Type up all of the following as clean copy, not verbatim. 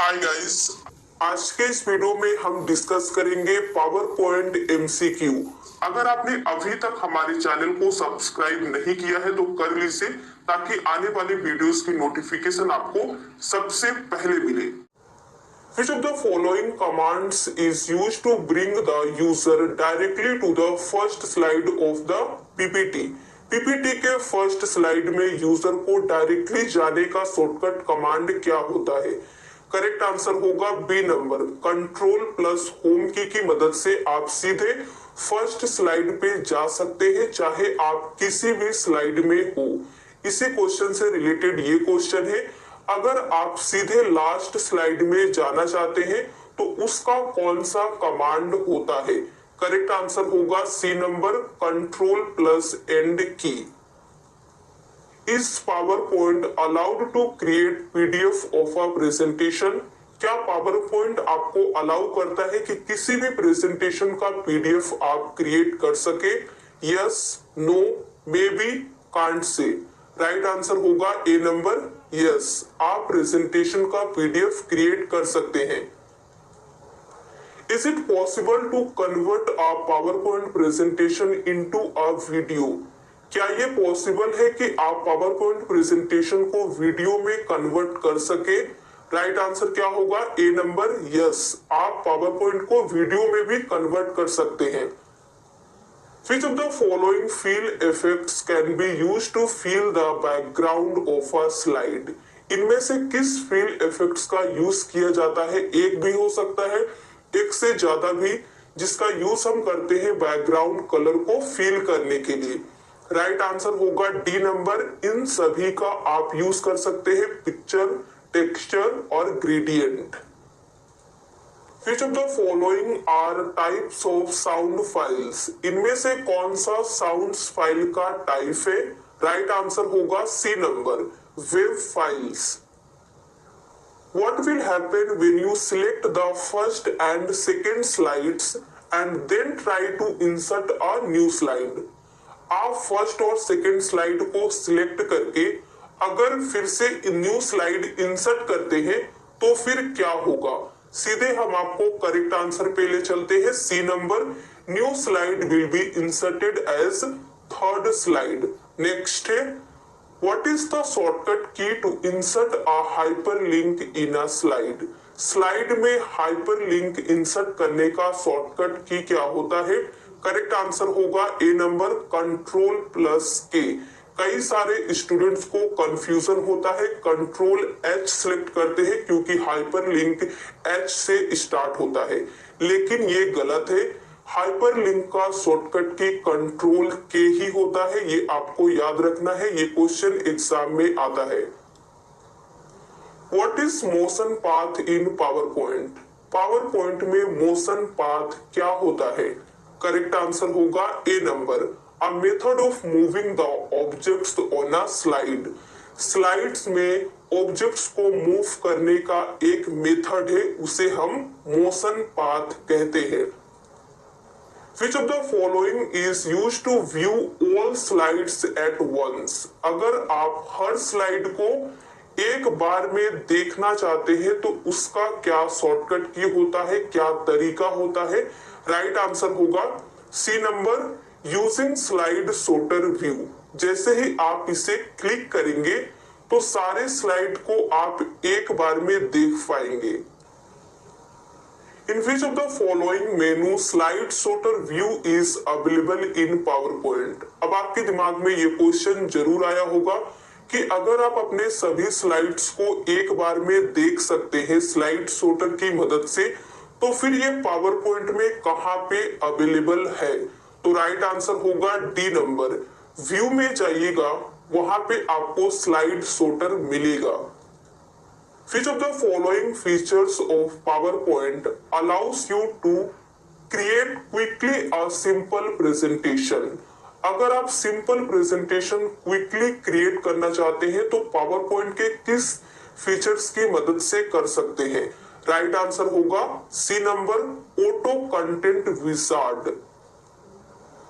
Hi guys, आज के इस वीडियो में हम डिस्कस करेंगे पावर पॉइंट एमसीक्यू। अगर आपने अभी तक हमारे चैनल को सब्सक्राइब नहीं किया है तो कर लीजिए ताकि आने वाले वीडियोस की नोटिफिकेशन आपको सबसे पहले मिले। Which of the following commands is used to bring the user directly to the first slide of the PPT? PPT के फर्स्ट स्लाइड में यूजर को डायरेक्टली जाने का शॉर्टकट कमांड क्या होता है? करेक्ट आंसर होगा B number, control plus home की मदद से आप सीधे फर्स्ट स्लाइड पे जा सकते हैं, चाहे आप किसी भी स्लाइड में हो। इसी क्वेश्चन से रिलेटेड ये क्वेश्चन है, अगर आप सीधे लास्ट स्लाइड में जाना चाहते हैं तो उसका कौन सा कमांड होता है? करेक्ट आंसर होगा C number, control plus end key. Is PowerPoint allowed to create PDF of a presentation? क्या पावर पॉइंट आपको अलाउ करता है कि किसी भी प्रेजेंटेशन का पीडीएफ आप क्रिएट कर सके? Yes, no, maybe, can't say. Right answer होगा ए नंबर, यस, आप प्रेजेंटेशन का पीडीएफ क्रिएट कर सकते हैं। Is it possible to convert a PowerPoint presentation into a video? क्या ये पॉसिबल है कि आप पावर पॉइंट प्रेजेंटेशन को वीडियो में कन्वर्ट कर सके? राइट आंसर क्या होगा? ए नंबर, यस, आप पावर पॉइंट को वीडियो में भी कन्वर्ट कर सकते हैं। Which of the following fill effects can be used to fill the background of a slide? इनमें से किस fill effects का यूज किया जाता है? एक भी हो सकता है, एक से ज्यादा भी, जिसका यूज हम करते हैं बैकग्राउंड कलर को फिल करने के लिए। राइट आंसर होगा डी नंबर, इन सभी का आप यूज कर सकते हैं, पिक्चर, टेक्सचर और gradient. Which of the following are types of sound files? इनमें से कौन सा साउंड्स फाइल का टाइप है? राइट आंसर होगा C number, wave files. What will happen when you select the first and second slides and then try to insert a new slide? आप first और second slide को select करके अगर फिर से न्यू स्लाइड इंसर्ट करते हैं तो फिर क्या होगा? सीधे हम आपको करेक्ट आंसर पे ले चलते हैं, C number, new slide will be inserted as third slide. Next है, what is the shortcut key to insert a hyperlink in a slide? Slide में हाइपरलिंक इंसर्ट करने का शॉर्टकट की क्या होता है? करेक्ट आंसर होगा ए नंबर, कंट्रोल प्लस के। कई सारे स्टूडेंट्स को कंफ्यूजन होता है, कंट्रोल एच सिलेक्ट करते हैं क्योंकि हाइपरलिंक एच से स्टार्ट होता है, लेकिन ये गलत है। हाइपरलिंक का शॉर्टकट की कंट्रोल के ही होता है, ये आपको याद रखना है, ये क्वेश्चन एग्जाम में आता है। What is motion path in PowerPoint? PowerPoint में मोशन पाथ क्या होता है? करेक्ट आंसर होगा A number, a method of moving the objects on a slide. Slides में ऑब्जेक्ट्स को मूव करने का एक मेथड है, उसे हम मोशन पाथ कहते हैं। Which of the following is used to view all slides at once? अगर आप हर स्लाइड को एक बार में देखना चाहते हैं तो उसका क्या शॉर्टकट की होता है, क्या तरीका होता है? राइट आंसर होगा C number, using slide sorter view. जैसे ही आप इसे क्लिक करेंगे तो सारे स्लाइड को आप एक बार में देख पाएंगे। In which of the following menu slide sorter view is available in PowerPoint? अब आपके दिमाग में ये क्वेश्चन जरूर आया होगा कि अगर आप अपने सभी स्लाइड्स को एक बार में देख सकते हैं स्लाइड सॉर्टर की मदद से, तो फिर ये पावर पॉइंट में कहां पे अवेलेबल है? तो राइट आंसर होगा डी नंबर, व्यू में जाइएगा, वहां पे आपको स्लाइड सॉर्टर मिलेगा। Which of the following features of PowerPoint allows you to create quickly a simple presentation? अगर आप सिंपल प्रेजेंटेशन क्विकली क्रिएट करना चाहते हैं तो PowerPoint के किस फीचर्स की मदद से कर सकते हैं? राइट आंसर होगा C number, auto content wizard.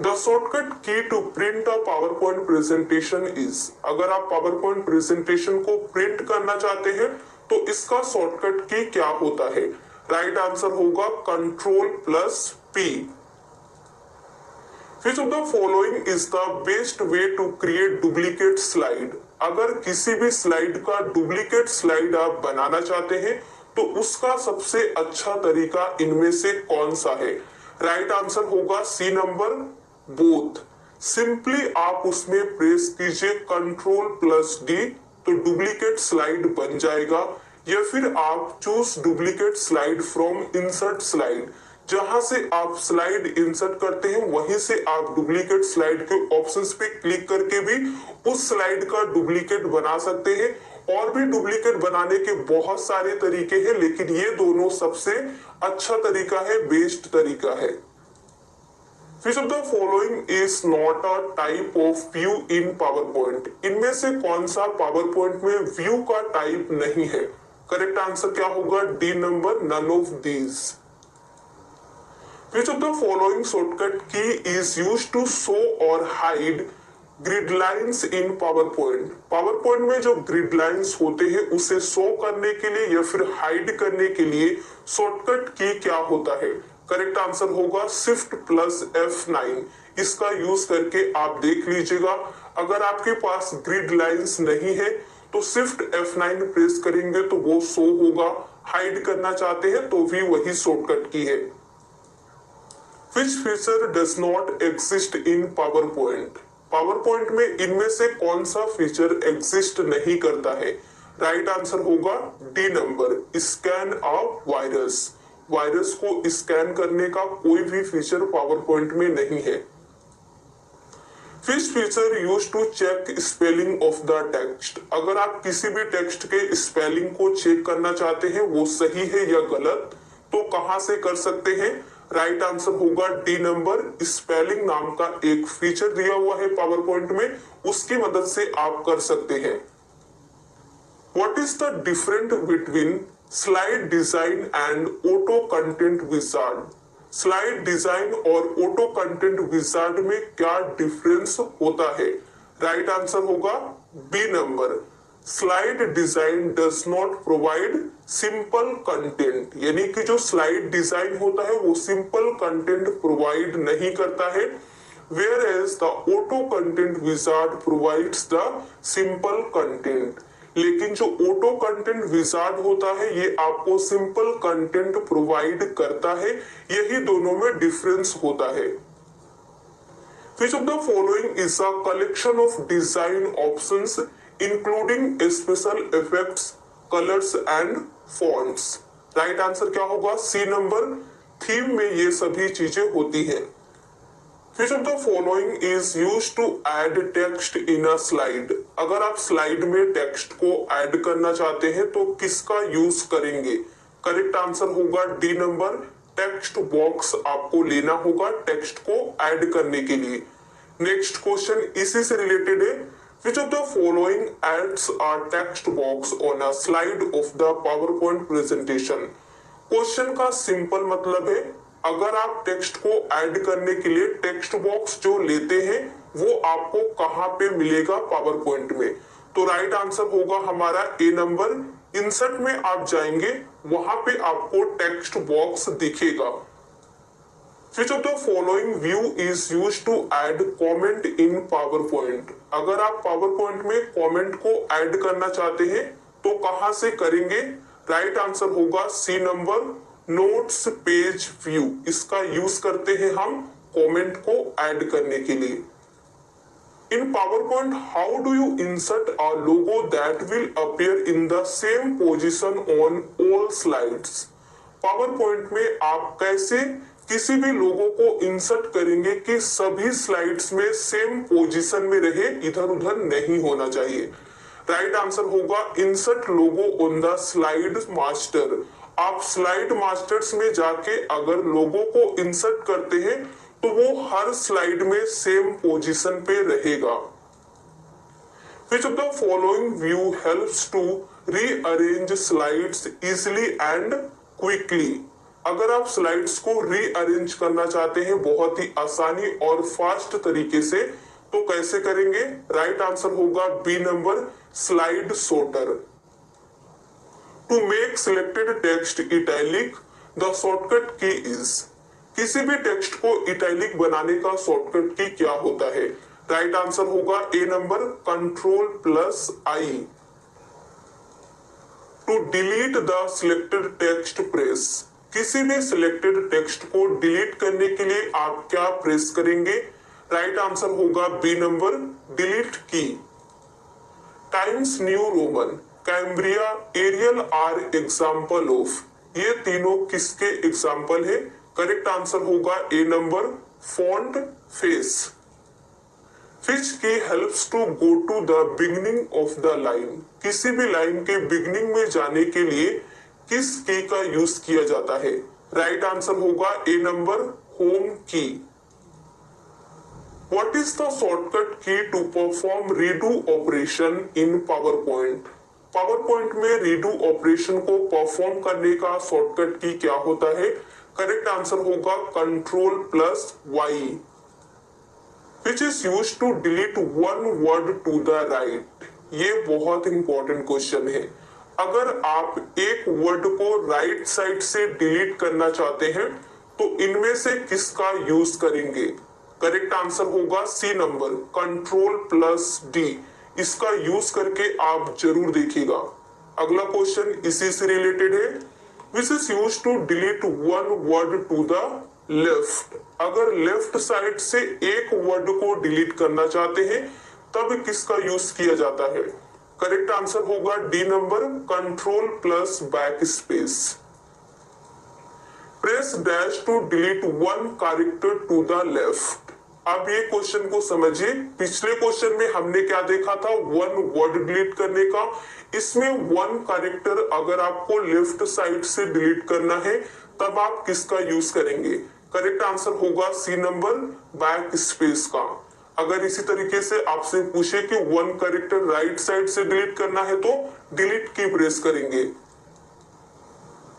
The shortcut key to print a PowerPoint presentation is, अगर आप पावरपॉइंट प्रेजेंटेशन को प्रिंट करना चाहते हैं तो इसका शॉर्टकट की क्या होता है? राइट आंसर होगा control plus P. Which of the following is the best way to create duplicate slide? अगर किसी भी स्लाइड का डुप्लीकेट स्लाइड आप बनाना चाहते हैं तो उसका सबसे अच्छा तरीका इनमें से कौन सा है? राइट आंसर होगा सी नंबर, बोथ। सिंपली आप उसमें प्रेस कीजिए कंट्रोल प्लस डी तो डुप्लीकेट स्लाइड बन जाएगा, या फिर आप choose duplicate slide from insert slide, जहां से आप स्लाइड इंसर्ट करते हैं वहीं से आप डुप्लीकेट स्लाइड के ऑप्शंस पे क्लिक करके भी उस स्लाइड का डुप्लीकेट बना सकते हैं। और भी डुप्लीकेट बनाने के बहुत सारे तरीके हैं, लेकिन ये दोनों सबसे अच्छा तरीका है, बेस्ट तरीका है। Which of the following is not a type of view in PowerPoint? इनमें से कौन सा PowerPoint में व्यू का टाइप नहीं है? करेक्ट आंसर क्या होगा? D number, none of these. Which of the following shortcut key is used to show or hide grid lines in PowerPoint? PowerPoint में जो ग्रिड लाइंस होते हैं उसे शो करने के लिए या फिर हाइड करने के लिए शॉर्टकट की क्या होता है? करेक्ट आंसर होगा शिफ्ट प्लस F9। इसका यूज करके आप देख लीजिएगा। अगर आपके पास ग्रिड लाइंस नहीं है तो शिफ्ट F9 प्रेस करेंगे तो वो शो होगा। हाइड करना चाहते हैं तो भी वही शॉर्टकट की है। Which feature does not exist in PowerPoint? PowerPoint में इनमें से कौन सा फीचर एग्जिस्ट नहीं करता है? राइट आंसर होगा D number, scan a virus. Virus को स्कैन करने का कोई भी फीचर PowerPoint में नहीं है। Which feature used to check spelling of the text? अगर आप किसी भी टेक्स्ट के स्पेलिंग को चेक करना चाहते हैं वो सही है या गलत, तो कहां से कर सकते हैं? राइट आंसर होगा डी नंबर, स्पेलिंग नाम का एक फीचर दिया हुआ है PowerPoint में, उसकी मदद से आप कर सकते हैं। What is the difference between slide design and auto content wizard? Slide design और ऑटो कंटेंट विजार्ड में क्या डिफरेंस होता है? राइट आंसर होगा B number, slide design does not provide simple content, यानी कि जो स्लाइड डिजाइन होता है वो सिंपल कंटेंट प्रोवाइड नहीं करता है, whereas the auto content wizard provides the simple content. लेकिन जो ऑटो कंटेंट विजार्ड होता है ये आपको सिंपल कंटेंट प्रोवाइड करता है। यही दोनों में डिफरेंस होता है। Which of the following is a collection of design options including special effects, colors and fonts? Right answer क्या होगा? सी नंबर, थीम में ये सभी चीजें होती हैं। Which of the following is used to add text in a slide? अगर आप स्लाइड में टेक्स्ट को ऐड करना चाहते हैं तो किसका यूज करेंगे? करेक्ट आंसर होगा डी नंबर, टेक्स्ट बॉक्स आपको लेना होगा टेक्स्ट को ऐड करने के लिए। नेक्स्ट क्वेश्चन इसी से रिलेटेड है। Which of the following adds a text box on a slide of the PowerPoint presentation? Question का सिंपल मतलब है अगर आप टेक्स्ट को ऐड करने के लिए टेक्स्ट बॉक्स जो लेते हैं वो आपको कहां पे मिलेगा PowerPoint में? तो राइट आंसर होगा हमारा ए नंबर, इंसर्ट में आप जाएंगे वहां पे आपको टेक्स्ट बॉक्स दिखेगा। Which of the following view is used to add comment in PowerPoint? अगर आप PowerPoint में कमेंट को ऐड करना चाहते हैं तो कहां से करेंगे? राइट आंसर होगा C number, notes page view. इसका यूज करते हैं हम कमेंट को ऐड करने के लिए। In PowerPoint, how do you insert a logo that will appear in the same position on all slides? PowerPoint में आप कैसे किसी भी लोगो को इंसर्ट करेंगे कि सभी स्लाइड्स में सेम पोजीशन में रहे, इधर उधर नहीं होना चाहिए? राइट आंसर होगा insert logo on the slide master. आप स्लाइड मास्टर्स में जाके अगर लोगो को इंसर्ट करते हैं तो वो हर स्लाइड में सेम पोजीशन पे रहेगा। Which of the following view helps to rearrange slides easily and quickly? अगर आप स्लाइड्स को रीअरेंज करना चाहते हैं बहुत ही आसानी और फास्ट तरीके से तो कैसे करेंगे? राइट आंसर होगा B number, slide sorter. To make selected text italic the shortcut key is. किसी भी टेक्स्ट को इटैलिक बनाने का शॉर्टकट की क्या होता है? राइट आंसर होगा A number, Ctrl+I। To delete the selected text press. किसी भी सिलेक्टेड टेक्स्ट को डिलीट करने के लिए आप क्या प्रेस करेंगे? राइट आंसर होगा B number, delete key. Times New Roman, Cambria, Arial are example of. ये तीनों किसके एग्जाम्पल है? करेक्ट आंसर होगा A number, font face. Which key helps to go to the beginning of the line. किसी भी line के beginning में जाने के लिए किस की का यूज किया जाता है? राइट आंसर होगा ए नंबर, होम की। What is the shortcut key to perform redo operation in PowerPoint? PowerPoint में redo ऑपरेशन को परफॉर्म करने का शॉर्टकट की क्या होता है? करेक्ट आंसर होगा Ctrl+Y। Which is used to delete one word to the right? ये बहुत इंपॉर्टेंट क्वेश्चन है। अगर आप एक वर्ड को राइट साइड से डिलीट करना चाहते हैं तो इनमें से किसका यूज करेंगे? करेक्ट आंसर होगा सी नंबर, Ctrl+D। इसका यूज करके आप जरूर देखिएगा। अगला क्वेश्चन इसी से रिलेटेड है। Which is use to delete one word to the left. अगर लेफ्ट साइड से एक वर्ड को डिलीट करना चाहते हैं तब किसका यूज किया जाता है? करेक्ट आंसर होगा डी नंबर, Ctrl+बैकस्पेस। Press dash to delete one character to the left. अब ये क्वेश्चन को समझिए। पिछले क्वेश्चन में हमने क्या देखा था? वन वर्ड डिलीट करने का। इसमें वन कैरेक्टर अगर आपको लेफ्ट साइड से डिलीट करना है तब आप किसका यूज करेंगे? करेक्ट आंसर होगा सी नंबर, बैक स्पेस का। अगर इसी तरीके से आपसे पूछे कि वन कैरेक्टर राइट साइड से डिलीट करना है तो डिलीट की प्रेस करेंगे।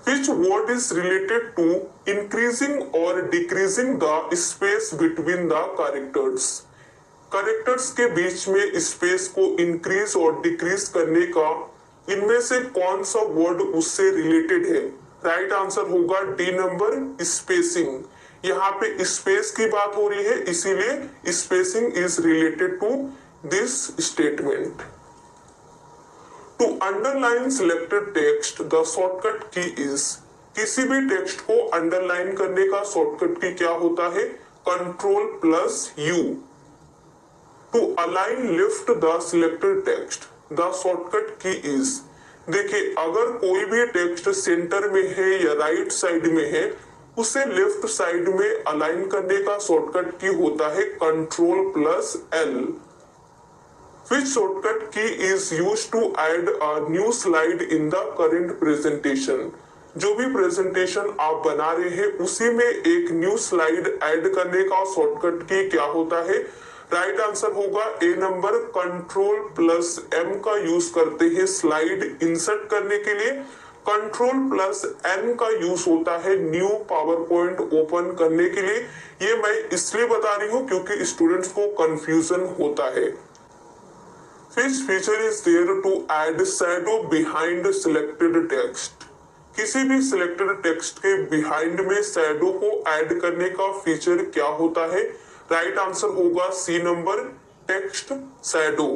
Which word is related to increasing or decreasing the space between the characters? Characters के बीच में स्पेस को इंक्रीज और डिक्रीज करने का इनमें से कौन सा वर्ड उससे रिलेटेड है? राइट आंसर होगा डी नंबर, स्पेसिंग। यहाँ पे स्पेस की बात हो रही है इसीलिए spacing is related to this statement. To underline selected text the shortcut key is. किसी भी टेक्स्ट को अंडरलाइन करने का शॉर्टकट की क्या होता है? Ctrl+U। To align left the selected text the shortcut key is. देखिए, अगर कोई भी टेक्स्ट सेंटर में है या राइट साइड में है उसे लेफ्ट साइड में अलाइन करने का शॉर्टकट की होता है Ctrl+L। Which shortcut key is used to add a new slide in the current presentation? जो भी प्रेजेंटेशन आप बना रहे हैं उसी में एक न्यू स्लाइड ऐड करने का शॉर्टकट की क्या होता है? राइट आंसर होगा ए नंबर, Ctrl+M का यूज करते हैं स्लाइड इंसर्ट करने के लिए। Ctrl+N का यूज होता है न्यू पावर पॉइंट ओपन करने के लिए। ये मैं इसलिए बता रही हूँ क्योंकि स्टूडेंट्स को कंफ्यूजन होता है। Which feature is there to add shadow behind selected text? किसी भी सिलेक्टेड टेक्स्ट के बिहाइंड में शैडो को ऐड करने का फीचर क्या होता है? राइट आंसर होगा C number, text shadow.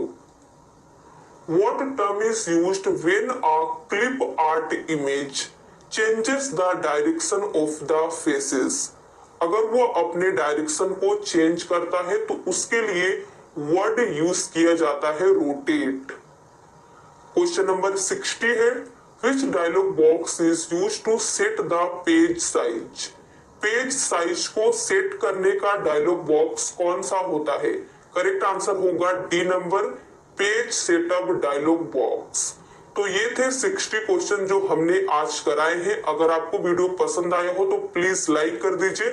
What term is used when a clip art image changes the direction of the faces? अगर वो अपने डायरेक्शन को चेंज करता है तो उसके लिए वर्ड यूज किया जाता है रोटेट। क्वेश्चन नंबर 60 है। Which dialog box is use to set the page size? Page size को सेट करने का डायलॉग बॉक्स कौन सा होता है? करेक्ट आंसर होगा D number, page setup dialog box. तो ये थे 60 क्वेश्चन जो हमने आज कराए हैं। अगर आपको वीडियो पसंद आया हो तो प्लीज लाइक कर दीजिए।